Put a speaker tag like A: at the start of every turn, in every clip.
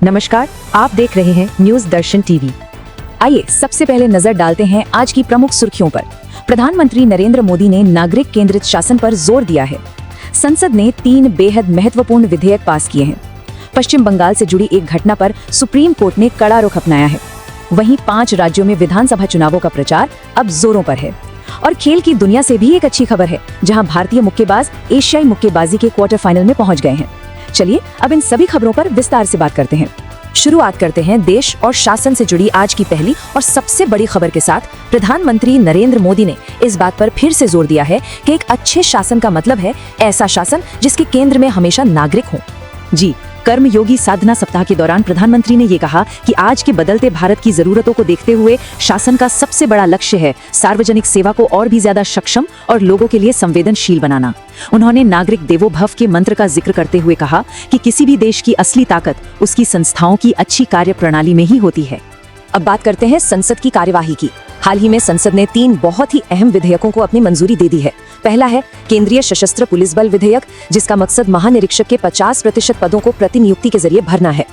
A: नमस्कार, आप देख रहे हैं न्यूज दर्शन टीवी। आइए सबसे पहले नजर डालते हैं आज की प्रमुख सुर्खियों पर। प्रधानमंत्री नरेंद्र मोदी ने नागरिक केंद्रित शासन पर जोर दिया है। संसद ने 3 बेहद महत्वपूर्ण विधेयक पास किए हैं। पश्चिम बंगाल से जुड़ी एक घटना पर सुप्रीम कोर्ट ने कड़ा रुख अपनाया है। वहीं 5 राज्यों में विधानसभा चुनावों का प्रचार अब जोरों पर है। और खेल की दुनिया से भी एक अच्छी खबर है, जहां भारतीय मुक्केबाज एशियाई मुक्केबाजी के क्वार्टर फाइनल में पहुंच गए हैं। चलिए अब इन सभी खबरों पर विस्तार से बात करते हैं। शुरुआत करते हैं देश और शासन से जुड़ी आज की पहली और सबसे बड़ी खबर के साथ। प्रधानमंत्री नरेंद्र मोदी ने इस बात पर फिर से जोर दिया है कि एक अच्छे शासन का मतलब है ऐसा शासन जिसके केंद्र में हमेशा नागरिक हों। जी, कर्मयोगी साधना सप्ताह के दौरान प्रधानमंत्री ने ये कहा कि आज के बदलते भारत की जरूरतों को देखते हुए शासन का सबसे बड़ा लक्ष्य है सार्वजनिक सेवा को और भी ज्यादा सक्षम और लोगों के लिए संवेदनशील बनाना। उन्होंने नागरिक देवो भव के मंत्र का जिक्र करते हुए कहा कि किसी भी देश की असली ताकत उसकी संस्थाओं की अच्छी कार्यप्रणाली में ही होती है। अब बात करते हैं संसद की कार्यवाही की। हाल ही में संसद ने 3 बहुत ही अहम विधेयकों को अपनी मंजूरी दे दी है। पहला है केंद्रीय सशस्त्र पुलिस बल विधेयक, जिसका मकसद महानिरीक्षक के 50% पदों को प्रतिनियुक्ति के जरिए भरना है।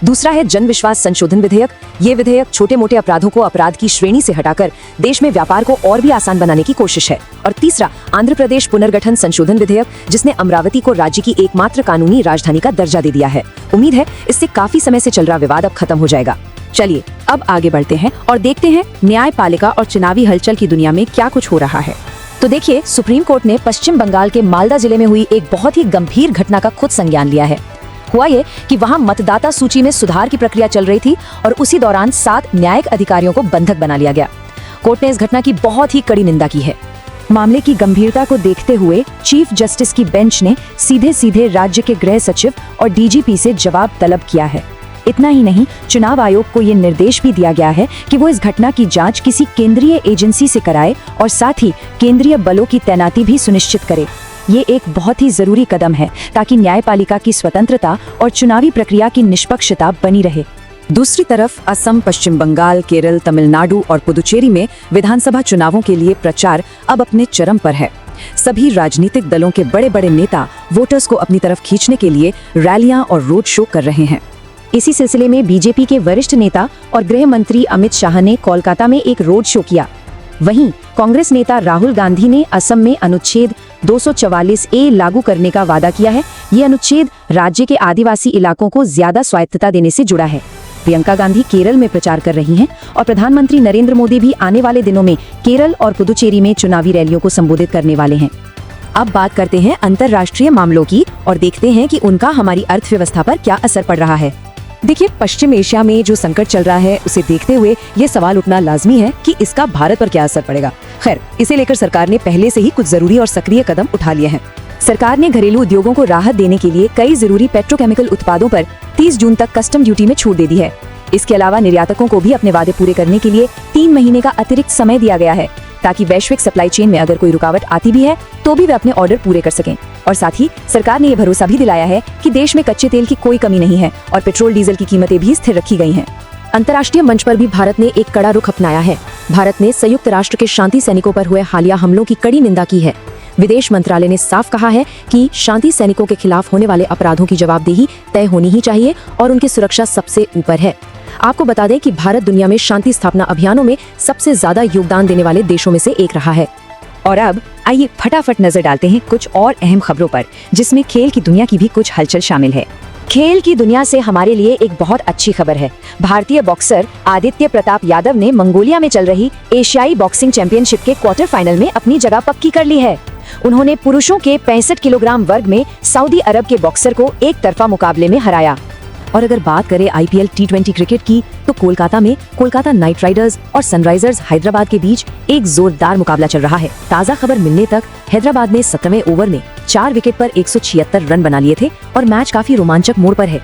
A: दूसरा है जन विश्वास संशोधन विधेयक। ये विधेयक छोटे मोटे अपराधों को अपराध की श्रेणी से हटाकर देश में व्यापार को और भी आसान बनाने की कोशिश है। और तीसरा आंध्र प्रदेश पुनर्गठन संशोधन विधेयक, जिसने अमरावती को राज्य की एकमात्र कानूनी राजधानी का दर्जा दे दिया है। उम्मीद है इससे काफी समय से चल रहा विवाद अब खत्म हो जाएगा। चलिए अब आगे बढ़ते हैं और देखते हैं न्यायपालिका और चुनावी हलचल की दुनिया में क्या कुछ हो रहा है। तो देखिए, सुप्रीम कोर्ट ने पश्चिम बंगाल के मालदा जिले में हुई एक बहुत ही गंभीर घटना का खुद संज्ञान लिया है। हुआ ये कि वहां मतदाता सूची में सुधार की प्रक्रिया चल रही थी और उसी दौरान 7 न्यायिक अधिकारियों को बंधक बना लिया गया। कोर्ट ने इस घटना की बहुत ही कड़ी निंदा की है। मामले की गंभीरता को देखते हुए चीफ जस्टिस की बेंच ने सीधे राज्य के गृह सचिव और डीजीपी से जवाब तलब किया है। इतना ही नहीं, चुनाव आयोग को ये निर्देश भी दिया गया है कि वो इस घटना की जांच किसी केंद्रीय एजेंसी से कराए और साथ ही केंद्रीय बलों की तैनाती भी सुनिश्चित करे। ये एक बहुत ही जरूरी कदम है ताकि न्यायपालिका की स्वतंत्रता और चुनावी प्रक्रिया की निष्पक्षता बनी रहे। दूसरी तरफ असम, पश्चिम बंगाल, केरल, तमिलनाडु और पुदुचेरी में विधानसभा चुनावों के लिए प्रचार अब अपने चरम पर है। सभी राजनीतिक दलों के बड़े बड़े नेता वोटर्स को अपनी तरफ खींचने के लिए रैलियां और रोड शो कर रहे हैं। इसी सिलसिले में बीजेपी के वरिष्ठ नेता और गृह मंत्री अमित शाह ने कोलकाता में एक रोड शो किया। वहीं कांग्रेस नेता राहुल गांधी ने असम में अनुच्छेद 244A लागू करने का वादा किया है। ये अनुच्छेद राज्य के आदिवासी इलाकों को ज्यादा स्वायत्तता देने से जुड़ा है। प्रियंका गांधी केरल में प्रचार कर रही हैं और प्रधानमंत्री नरेंद्र मोदी भी आने वाले दिनों में केरल और पुदुचेरी में चुनावी रैलियों को संबोधित करने वाले हैं। अब बात करते हैं अंतर्राष्ट्रीय मामलों की और देखते हैं कि उनका हमारी अर्थव्यवस्था पर क्या असर पड़ रहा है। देखिए, पश्चिम एशिया में जो संकट चल रहा है उसे देखते हुए ये सवाल उठना लाजमी है कि इसका भारत पर क्या असर पड़ेगा। खैर, इसे लेकर सरकार ने पहले से ही कुछ जरूरी और सक्रिय कदम उठा लिए हैं। सरकार ने घरेलू उद्योगों को राहत देने के लिए कई जरूरी पेट्रोकेमिकल उत्पादों पर 30 जून तक कस्टम ड्यूटी में छूट दे दी है। इसके अलावा निर्यातकों को भी अपने वादे पूरे करने के लिए 3 महीने का अतिरिक्त समय दिया गया है, ताकि वैश्विक सप्लाई चेन में अगर कोई रुकावट आती भी है तो भी वे अपने ऑर्डर पूरे कर सकें। और साथ ही सरकार ने यह भरोसा भी दिलाया है कि देश में कच्चे तेल की कोई कमी नहीं है और पेट्रोल डीजल की कीमतें भी स्थिर रखी गई हैं। अंतर्राष्ट्रीय मंच पर भी भारत ने एक कड़ा रुख अपनाया है। भारत ने संयुक्त राष्ट्र के शांति सैनिकों पर हुए हालिया हमलों की कड़ी निंदा की है। विदेश मंत्रालय ने साफ कहा है कि शांति सैनिकों के खिलाफ होने वाले अपराधों की जवाबदेही तय होनी ही चाहिए और उनकी सुरक्षा सबसे ऊपर है। आपको बता दें कि भारत दुनिया में शांति स्थापना अभियानों में सबसे ज्यादा योगदान देने वाले देशों में से एक रहा है। और अब आइए फटाफट नजर डालते हैं कुछ और अहम खबरों पर, जिसमें खेल की दुनिया की भी कुछ हलचल शामिल है। खेल की दुनिया से हमारे लिए एक बहुत अच्छी खबर है। भारतीय बॉक्सर आदित्य प्रताप यादव ने मंगोलिया में चल रही एशियाई बॉक्सिंग चैंपियनशिप के क्वार्टर फाइनल में अपनी जगह पक्की कर ली है। उन्होंने पुरुषों के 65 किलोग्राम वर्ग में सऊदी अरब के बॉक्सर को एक तरफा मुकाबले में हराया। और अगर बात करें IPL T20 क्रिकेट की, तो कोलकाता में कोलकाता नाइट राइडर्स और सनराइजर्स हैदराबाद के बीच एक जोरदार मुकाबला चल रहा है। ताज़ा खबर मिलने तक हैदराबाद ने 17वें ओवर में 4 विकेट पर 176 रन बना लिए थे और मैच काफी रोमांचक मोड़ पर है।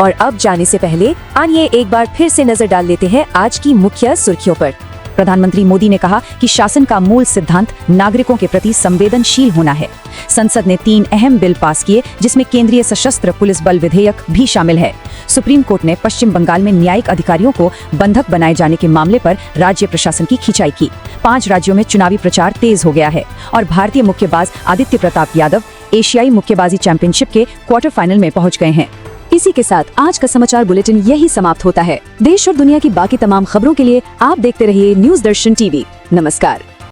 A: और अब जाने से पहले आइए एक बार फिर से नजर डाल लेते हैं आज की मुख्य सुर्खियों पर। प्रधानमंत्री मोदी ने कहा कि शासन का मूल सिद्धांत नागरिकों के प्रति संवेदनशील होना है। संसद ने 3 अहम बिल पास किए, जिसमें केंद्रीय सशस्त्र पुलिस बल विधेयक भी शामिल है। सुप्रीम कोर्ट ने पश्चिम बंगाल में न्यायिक अधिकारियों को बंधक बनाए जाने के मामले पर राज्य प्रशासन की खिंचाई की। 5 राज्यों में चुनावी प्रचार तेज हो गया है और भारतीय मुक्केबाज आदित्य प्रताप यादव एशियाई मुक्केबाजी चैंपियनशिप के क्वार्टर फाइनल में पहुंच गए हैं। इसी के साथ आज का समाचार बुलेटिन यही समाप्त होता है। देश और दुनिया की बाकी तमाम खबरों के लिए आप देखते रहिए न्यूज़ दर्शन टीवी। नमस्कार।